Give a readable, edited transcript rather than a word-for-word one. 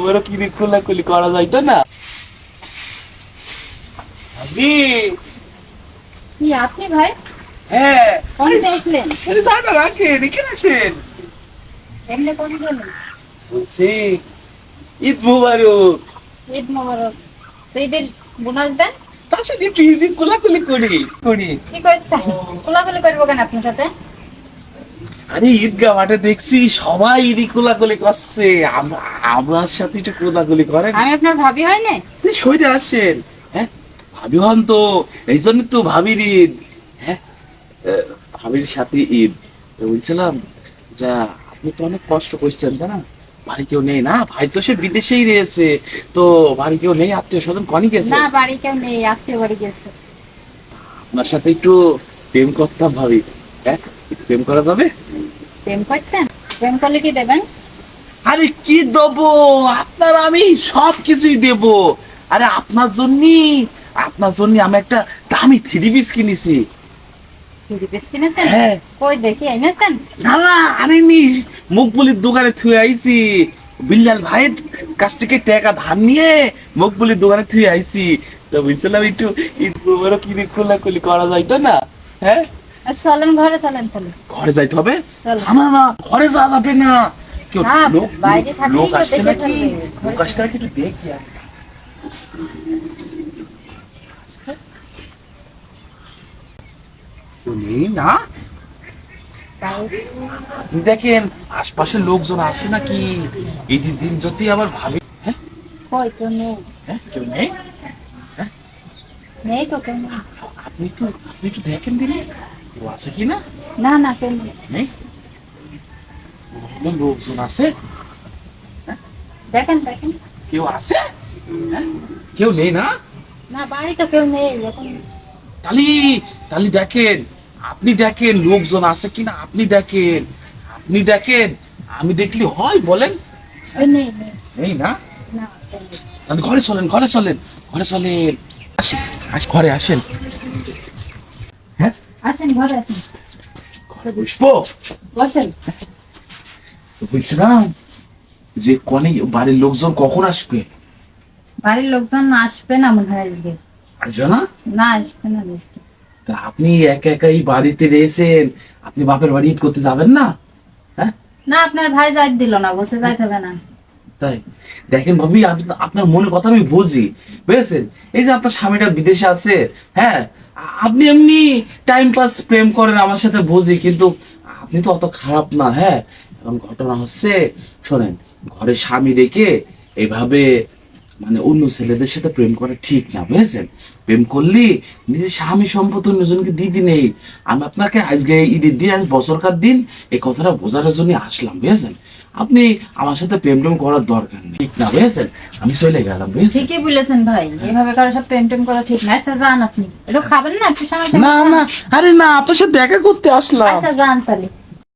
বড় কি কোলাকুলি করা যাইতো না? ভাবি কি আপনি ভাই হ্যাঁ কোন দেখলেন? আরে জানা রাখেন এখানে আসেন। এমনি কোন গেলেন? বলছি ঈদ মুবারক। ঈদ মোবারক। তো ঈদের বোনাস দেন। তার সাথে একটু ঈদ কোলাকুলি করি। কি করছেন? কোলাকুলি করবো কেন আপনার সাথে? আরে ঈদগাহ মাঠে দেখছি সবাই ঈদ কোলাকুলি করছে, আমার সাথে একটু কোলাকুলি করেন। আমি আপনার ভাবি হয় না? সইটা আসেন। হ্যাঁ ভাবি হন তো, এই জন্য তো ভাবির ঈদ। হ্যাঁ ভাবির সাথে ঈদ। তো বলছিলাম যা আপনি তো অনেক কষ্ট করছেন তাই না? বাড়ি কেউ নেই না, ভাই তো সে বিদেশেই রয়েছে, তো বাড়ি কেউ নেই, আত্মীয় স্বজন কনি গেছে? না বাড়ি কেউ নেই, আত্মীয় বাড়ি গেছে। আপনার সাথে একটু প্রেম করতাম ভাবি। হ্যাঁ একটু প্রেম করা যাবে? প্রেম করতেন? প্রেম করলে কি দেবেন? আরে কি দেবো, আপনার আমি সব কিছুই দেব। আরে আপনার জন্য আমি একটা দামি থ্রি পিস কিনেছি। থ্রি পিস কিনেছেন? হ্যাঁ। কই দেখি এনেছেন? না না আনিনি, মকবুলির দোকানে থুয়ে আইছি। বিল্লাল ভাইয়ের কাছ থেকে টাকা ধার নিয়ে মকবুলির দোকানে থুয়ে আইছি। তো বুঝছিলাম একটু ঈদ মুবারক কি কোলাকুলি করা যাইতো না? হ্যাঁ চলেন ঘরে, চলেন তাহলে। ঘরে যাইতে হবে? চলো। না না ঘরে যাওয়া যাবে না। কেউ হ্যাঁ, লোক বাইরে থাকলেই লোক তো আসছে দেখে নাকি? ফেলবে। লোক আসছে নাকি একটু দেখি আর। কেউ নেই না? আপনি দেখেন আশপাশের লোকজন আছে নাকি? ঈদের দিন যদি আবার ভাবি। হ্যাঁ কই তো নেই। হ্যাঁ কেউ নেই? নেই তো কেউ নেই। আপনি একটু দেখেন দিনে কেউ আছে কি না? না না কেউ নেই। নেই? কোনো লোকজন আছে? দেখেন দেখেন। কেউ আছে? হ্যাঁ কেউ নেই না? না বাড়ি তো কেউ নেই এখন। তালি দেখেন, আপনি দেখেন লোকজন আছে কিনা, আপনি দেখেন আমি দেখলি হয় বলেন? নেই নেই। নেই না? না কেউ নেই। তাহলে ঘরে চলেন আসেন, ঘরে আসেন। হ্যাঁ আসেন ঘরে আসেন। ঘরে বসবো? বসেন। বলছিলাম যে কনে বাড়ির লোকজন কখন আসবে? বাড়ির লোকজন আসবে না মনে হয় আজকে। আসবে না? না আসবে না আজকে। তা আপনি একা একাই বাড়িতে রয়েছেন, আপনি বাপের বাড়ি ঈদ করতে যাবেন না? হ্যাঁ না আপনার ভাই যাই দিল না, বসে যাইতে হবে না। তাই দেখেন ভাবি, আপনার মনের কথা আমি বুঝি, বুঝেছেন? এই যে আপনার স্বামীটা বিদেশে আছে, হ্যাঁ আপনি এমনি টাইম পাস প্রেম করেন আমার সাথে বুঝি, কিন্তু আপনি তো অত খারাপ না। হ্যাঁ এখন ঘটনা হচ্ছে শোনেন, ঘরে স্বামী রেখে এইভাবে মানে অন্য ছেলেদের সাথে প্রেম করা ঠিক না, বুঝেছেন? প্রেম করলে নিজের স্বামী সম্পত্তি অন্যজনকে দিদি নেই। আমি আপনাকে আজকে ঈদের দিন, আজ বছরকার দিন এই কথাটা বোঝানোর জন্য আসলাম, বুঝেছেন? আপনি আমার সাথে প্রেম টেম করার দরকার নেই, ঠিক না? বুঝেছেন? আমি চলে গেলাম, বুঝেছেন? ঠিকই বলেছেন ভাই, এভাবে কারোর সাথে প্রেম টেম করা ঠিক না। আচ্ছা যান, আপনি একটু খাবেন না? একটু সময় না না আরে না, আপনার সাথে দেখা করতে আসলাম। আচ্ছা যান তাহলে।